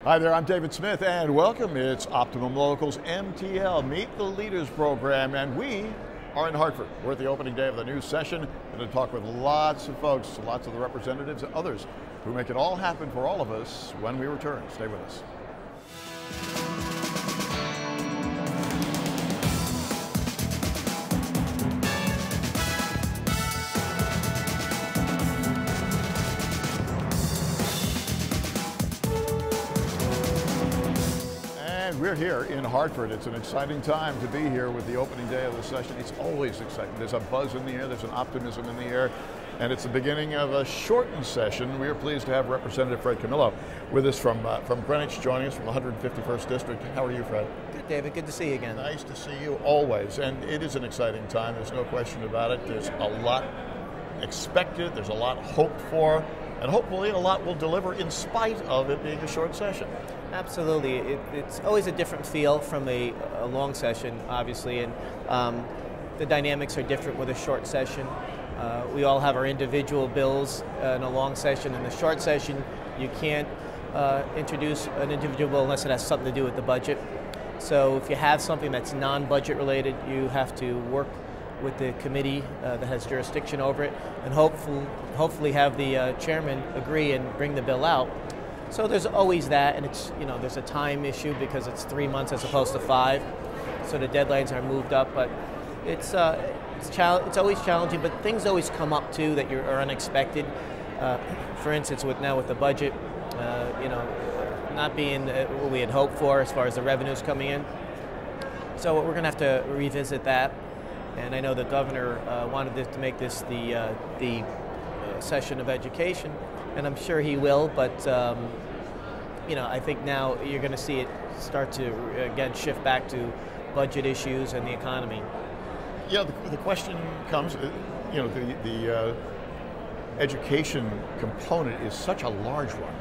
Hi there, I'm David Smith, and welcome. It's Optimum Locals MTL, Meet the Leaders program, and we are in Hartford. We're at the opening day of the new session. We're going to talk with lots of folks, lots of the representatives and others who make it all happen for all of us when we return. Stay with us. We're here in Hartford. It's an exciting time to be here with the opening day of the session. It's always exciting. There's a buzz in the air, there's an optimism in the air, and it's the beginning of a shortened session. We are pleased to have Representative Fred Camillo with us from Greenwich, joining us from the 151st District. How are you, Fred? Good, David. Good to see you again. Nice to see you always, and it is an exciting time. There's no question about it. There's a lot expected, there's a lot hoped for, and hopefully a lot will deliver in spite of it being a short session. Absolutely. It's always a different feel from a long session, obviously, and the dynamics are different with a short session. We all have our individual bills in a long session. In a short session, you can't introduce an individual bill unless it has something to do with the budget. So if you have something that's non-budget related, you have to work with the committee that has jurisdiction over it, and hopefully have the chairman agree and bring the bill out. So there's always that, and it's, there's a time issue because it's 3 months as opposed to 5, so the deadlines are moved up. But it's always challenging, but things always come up too that are unexpected. For instance, with the budget, not being what we had hoped for as far as the revenues coming in. So we're going to have to revisit that. And I know the governor wanted to make this the session of education, and I'm sure he will, but I think now you're going to see it start to again shift back to budget issues and the economy. Yeah, the question comes, the education component is such a large one,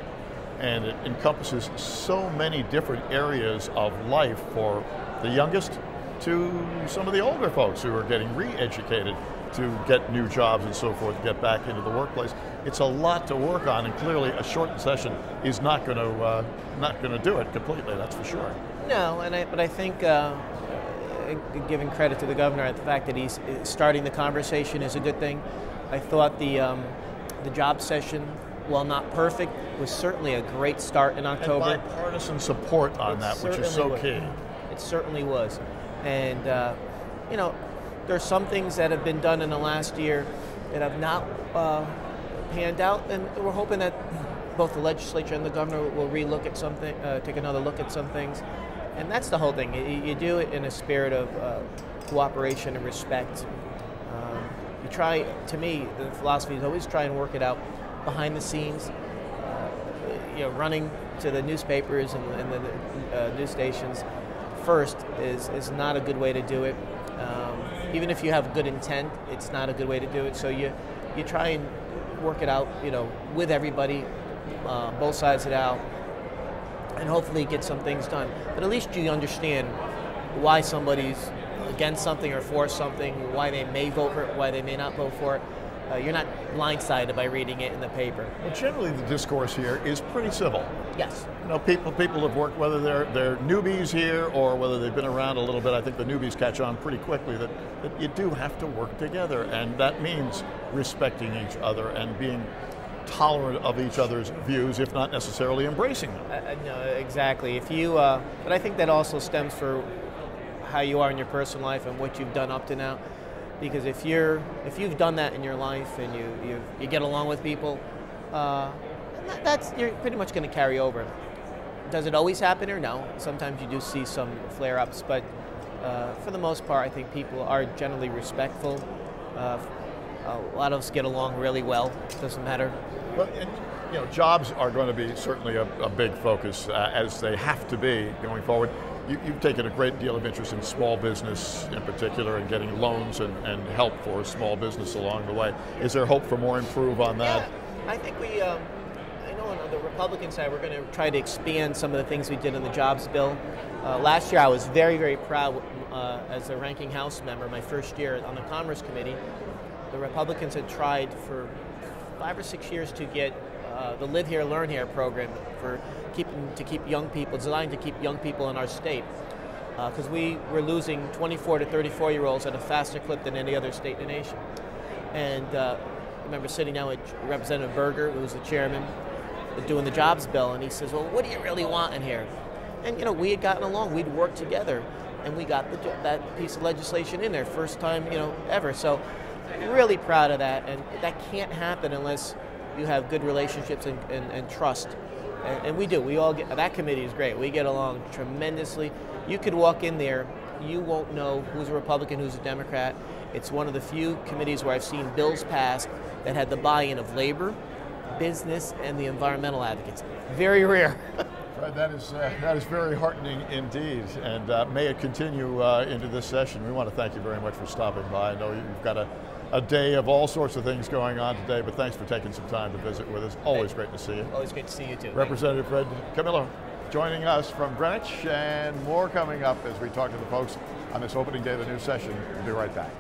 and it encompasses so many different areas of life for the youngest to some of the older folks who are getting re-educated to get new jobs and so forth, get back into the workplace. It's a lot to work on, and clearly a shortened session is not going to do it completely. That's for sure. No, but I think giving credit to the governor, the fact that he's starting the conversation is a good thing. I thought the job session, while not perfect, was certainly a great start in October. And bipartisan support on that, which is so key. It certainly was. And, there's some things that have been done in the last year that have not panned out, and we're hoping that both the legislature and the governor will relook at something, take another look at some things. And that's the whole thing. You do it in a spirit of cooperation and respect. You try, to me, the philosophy is always try and work it out behind the scenes. Running to the newspapers and the news stations first is not a good way to do it. Even if you have good intent, it's not a good way to do it. So you try and work it out, with everybody, both sides of it out, and hopefully get some things done. But at least you understand why somebody's against something or for something, why they may vote for it, why they may not vote for it. You're not blindsided by reading it in the paper. Well, generally the discourse here is pretty civil. Yes. People have worked, whether they're newbies here or whether they've been around a little bit. I think the newbies catch on pretty quickly that you do have to work together, and that means respecting each other and being tolerant of each other's views, if not necessarily embracing them. No, exactly. But I think that also stems for how you are in your personal life and what you've done up to now. Because if you've done that in your life and you get along with people, you're pretty much going to carry over. Does it always happen or no? Sometimes you do see some flare-ups, but for the most part, I think people are generally respectful. A lot of us get along really well. Doesn't matter. Well, and, jobs are going to be certainly a big focus, as they have to be going forward. You've taken a great deal of interest in small business in particular and getting loans and help for small business along the way. Is there hope for more improve on that? Yeah, I think I know on the Republican side, we're going to try to expand some of the things we did in the jobs bill. Last year I was very, very proud as a ranking House member, my first year on the Commerce Committee. The Republicans had tried for 5 or 6 years to get the Live Here, Learn Here program to keep young people, designed to keep young people in our state. Because we were losing 24 to 34-year-olds at a faster clip than any other state in the nation. And I remember sitting down with Representative Berger, who was the chairman, doing the jobs bill, and he says, well, what do you really want in here? And we had gotten along, we'd worked together, and we got that piece of legislation in there, first time ever. So really proud of that, and that can't happen unless you have good relationships and trust. And we do. We all that committee is great. We get along tremendously. You could walk in there, you won't know who's a Republican, who's a Democrat. It's one of the few committees where I've seen bills passed that had the buy-in of labor, business, and the environmental advocates. Very rare. Fred, that is very heartening indeed, and may it continue into this session. We want to thank you very much for stopping by. I know you've got a day of all sorts of things going on today, but thanks for taking some time to visit with us. Always great to see you. Always great to see you too. Representative Fred Camillo joining us from Greenwich, and more coming up as we talk to the folks on this opening day of the new session. We'll be right back.